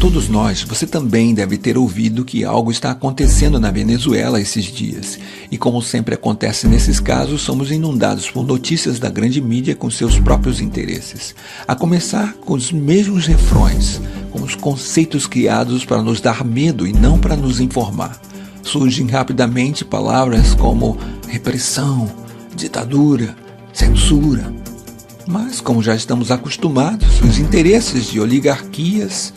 todos nós, você também deve ter ouvido que algo está acontecendo na Venezuela esses dias. E como sempre acontece nesses casos, somos inundados por notícias da grande mídia com seus próprios interesses. A começar com os mesmos refrões, com os conceitos criados para nos dar medo e não para nos informar. Surgem rapidamente palavras como repressão, ditadura, censura. Mas, como já estamos acostumados, os interesses de oligarquias,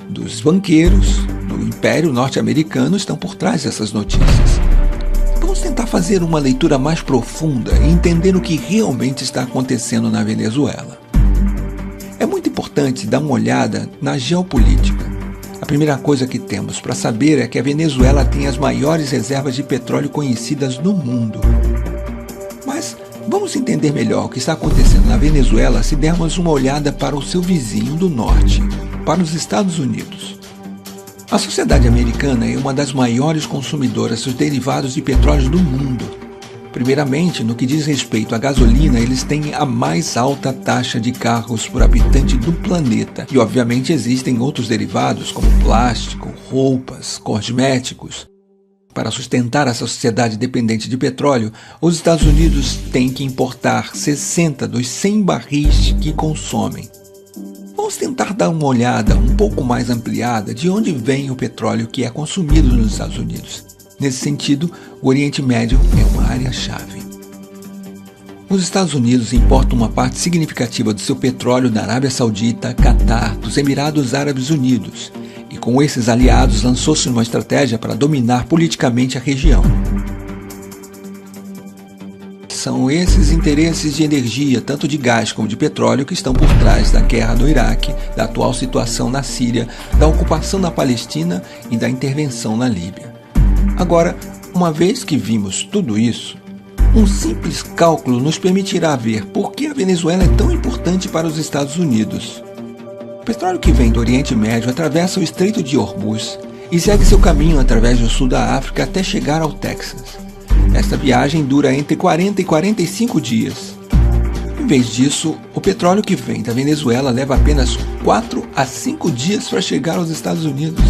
dos banqueiros, do Império Norte-Americano estão por trás dessas notícias. Vamos tentar fazer uma leitura mais profunda e entender o que realmente está acontecendo na Venezuela. É muito importante dar uma olhada na geopolítica. A primeira coisa que temos para saber é que a Venezuela tem as maiores reservas de petróleo conhecidas no mundo. Mas vamos entender melhor o que está acontecendo na Venezuela se dermos uma olhada para o seu vizinho do norte, para os Estados Unidos. A sociedade americana é uma das maiores consumidoras dos derivados de petróleo do mundo. Primeiramente, no que diz respeito à gasolina, eles têm a mais alta taxa de carros por habitante do planeta. E obviamente existem outros derivados como plástico, roupas, cosméticos. Para sustentar essa sociedade dependente de petróleo, os Estados Unidos têm que importar 60 dos 100 barris que consomem. Vamos tentar dar uma olhada um pouco mais ampliada de onde vem o petróleo que é consumido nos Estados Unidos. Nesse sentido, o Oriente Médio é uma área-chave. Os Estados Unidos importam uma parte significativa do seu petróleo da Arábia Saudita, Catar, dos Emirados Árabes Unidos, e com esses aliados lançou-se uma estratégia para dominar politicamente a região. São esses interesses de energia, tanto de gás como de petróleo, que estão por trás da guerra do Iraque, da atual situação na Síria, da ocupação da Palestina e da intervenção na Líbia. Agora, uma vez que vimos tudo isso, um simples cálculo nos permitirá ver por que a Venezuela é tão importante para os Estados Unidos. O petróleo que vem do Oriente Médio atravessa o Estreito de Hormuz e segue seu caminho através do sul da África até chegar ao Texas. Esta viagem dura entre 40 e 45 dias. Em vez disso, o petróleo que vem da Venezuela leva apenas 4 a 5 dias para chegar aos Estados Unidos.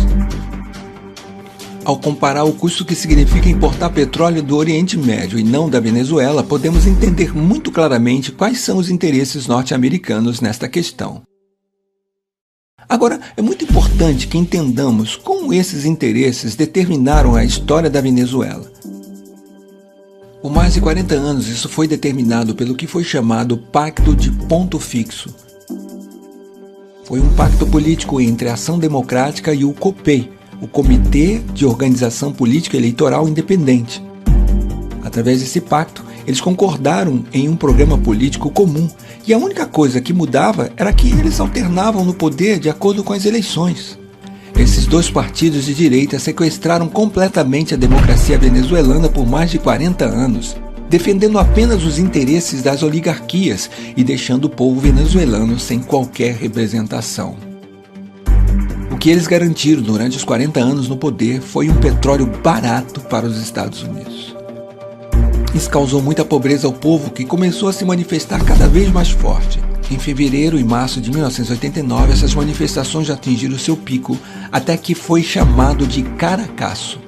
Ao comparar o custo que significa importar petróleo do Oriente Médio e não da Venezuela, podemos entender muito claramente quais são os interesses norte-americanos nesta questão. Agora, é muito importante que entendamos como esses interesses determinaram a história da Venezuela. Por mais de 40 anos, isso foi determinado pelo que foi chamado Pacto de Ponto Fixo. Foi um pacto político entre a Ação Democrática e o COPEI, o Comitê de Organização Política Eleitoral Independente. Através desse pacto, eles concordaram em um programa político comum, e a única coisa que mudava era que eles alternavam no poder de acordo com as eleições. Esses dois partidos de direita sequestraram completamente a democracia venezuelana por mais de 40 anos, defendendo apenas os interesses das oligarquias e deixando o povo venezuelano sem qualquer representação. O que eles garantiram durante os 40 anos no poder foi um petróleo barato para os Estados Unidos. Isso causou muita pobreza ao povo, que começou a se manifestar cada vez mais forte. Em fevereiro e março de 1989, essas manifestações já atingiram seu pico, até que foi chamado de Caracaço.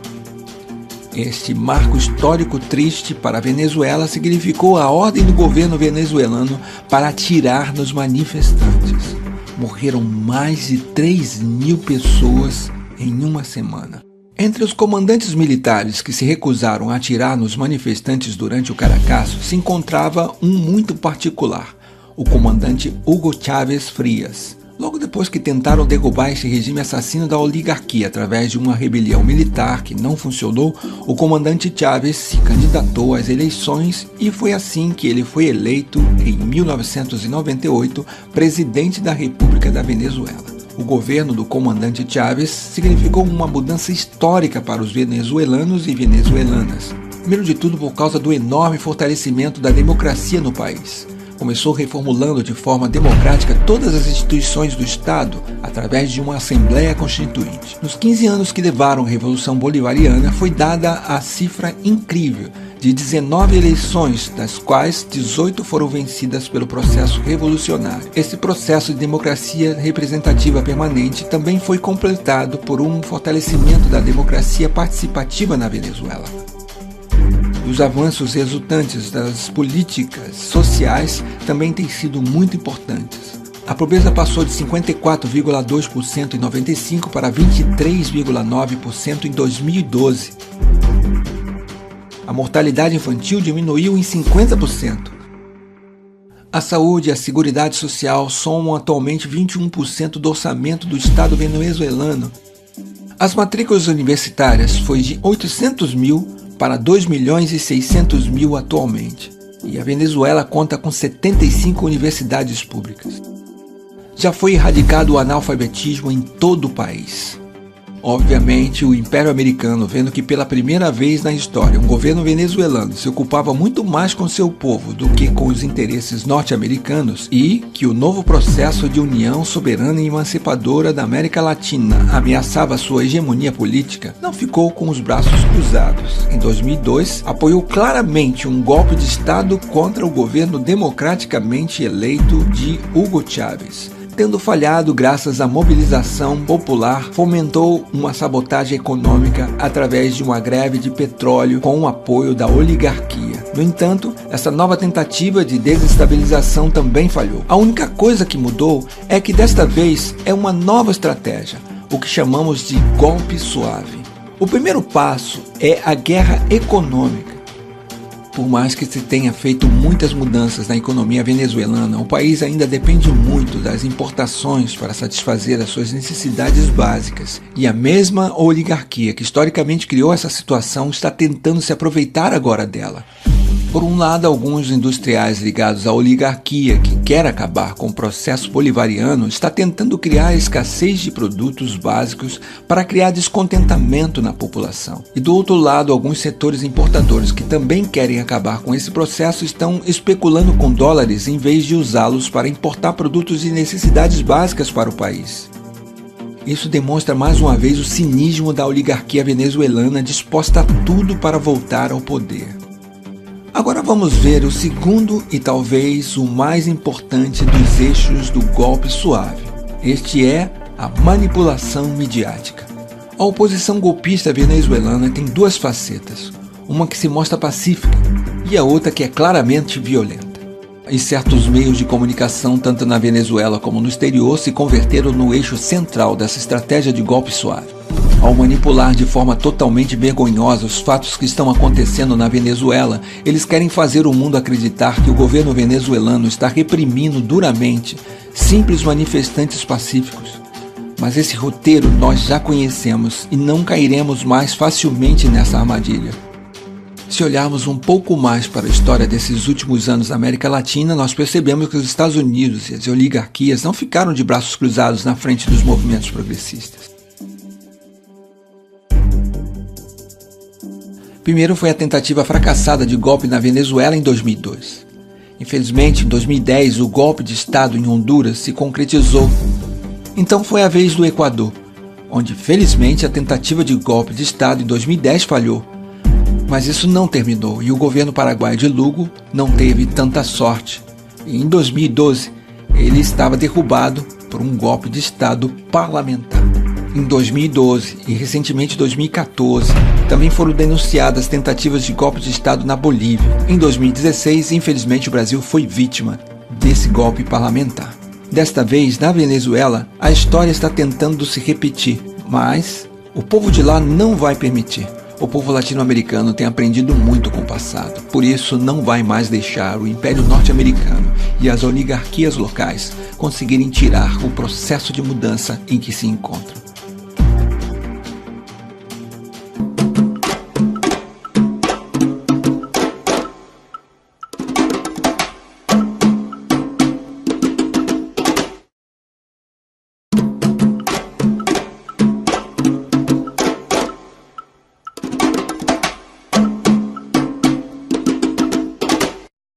Este marco histórico triste para a Venezuela significou a ordem do governo venezuelano para atirar nos manifestantes. Morreram mais de 3.000 pessoas em uma semana. Entre os comandantes militares que se recusaram a atirar nos manifestantes durante o Caracaço se encontrava um muito particular, o comandante Hugo Chávez Frías. Logo depois que tentaram derrubar este regime assassino da oligarquia através de uma rebelião militar que não funcionou, o comandante Chávez se candidatou às eleições e foi assim que ele foi eleito, em 1998, presidente da República da Venezuela. O governo do comandante Chávez significou uma mudança histórica para os venezuelanos e venezuelanas. Primeiro de tudo, por causa do enorme fortalecimento da democracia no país. Começou reformulando de forma democrática todas as instituições do Estado através de uma Assembleia Constituinte. Nos 15 anos que levaram a Revolução Bolivariana, foi dada a cifra incrível de 19 eleições, das quais 18 foram vencidas pelo processo revolucionário. Esse processo de democracia representativa permanente também foi completado por um fortalecimento da democracia participativa na Venezuela. Os avanços resultantes das políticas sociais também têm sido muito importantes. A pobreza passou de 54,2% em 95 para 23,9% em 2012. A mortalidade infantil diminuiu em 50%. A saúde e a seguridade social somam atualmente 21% do orçamento do Estado venezuelano. As matrículas universitárias foi de 800 mil para 2.600.000 atualmente, e a Venezuela conta com 75 universidades públicas. Já foi erradicado o analfabetismo em todo o país. Obviamente, o Império Americano, vendo que pela primeira vez na história um governo venezuelano se ocupava muito mais com seu povo do que com os interesses norte-americanos e que o novo processo de união soberana e emancipadora da América Latina ameaçava sua hegemonia política, não ficou com os braços cruzados. Em 2002, apoiou claramente um golpe de Estado contra o governo democraticamente eleito de Hugo Chávez. Tendo falhado graças à mobilização popular, fomentou uma sabotagem econômica através de uma greve de petróleo com o apoio da oligarquia. No entanto, essa nova tentativa de desestabilização também falhou. A única coisa que mudou é que desta vez é uma nova estratégia, o que chamamos de golpe suave. O primeiro passo é a guerra econômica. Por mais que se tenha feito muitas mudanças na economia venezuelana, o país ainda depende muito das importações para satisfazer as suas necessidades básicas. E a mesma oligarquia que historicamente criou essa situação está tentando se aproveitar agora dela. Por um lado, alguns industriais ligados à oligarquia que quer acabar com o processo bolivariano está tentando criar escassez de produtos básicos para criar descontentamento na população. E do outro lado, alguns setores importadores que também querem acabar com esse processo estão especulando com dólares em vez de usá-los para importar produtos de necessidades básicas para o país. Isso demonstra mais uma vez o cinismo da oligarquia venezuelana disposta a tudo para voltar ao poder. Agora vamos ver o segundo e talvez o mais importante dos eixos do golpe suave. Este é a manipulação midiática. A oposição golpista venezuelana tem duas facetas, uma que se mostra pacífica e a outra que é claramente violenta. E certos meios de comunicação, tanto na Venezuela como no exterior, se converteram no eixo central dessa estratégia de golpe suave. Ao manipular de forma totalmente vergonhosa os fatos que estão acontecendo na Venezuela, eles querem fazer o mundo acreditar que o governo venezuelano está reprimindo duramente simples manifestantes pacíficos. Mas esse roteiro nós já conhecemos e não cairemos mais facilmente nessa armadilha. Se olharmos um pouco mais para a história desses últimos anos na América Latina, nós percebemos que os Estados Unidos e as oligarquias não ficaram de braços cruzados na frente dos movimentos progressistas. Primeiro foi a tentativa fracassada de golpe na Venezuela em 2002. Infelizmente, em 2010, o golpe de Estado em Honduras se concretizou. Então foi a vez do Equador, onde felizmente a tentativa de golpe de Estado em 2010 falhou. Mas isso não terminou e o governo paraguaio de Lugo não teve tanta sorte. E em 2012, ele estava derrubado por um golpe de Estado parlamentar. Em 2012 e recentemente em 2014, também foram denunciadas tentativas de golpe de Estado na Bolívia. Em 2016, infelizmente, o Brasil foi vítima desse golpe parlamentar. Desta vez, na Venezuela, a história está tentando se repetir, mas o povo de lá não vai permitir. O povo latino-americano tem aprendido muito com o passado, por isso não vai mais deixar o Império Norte-Americano e as oligarquias locais conseguirem tirar o processo de mudança em que se encontram.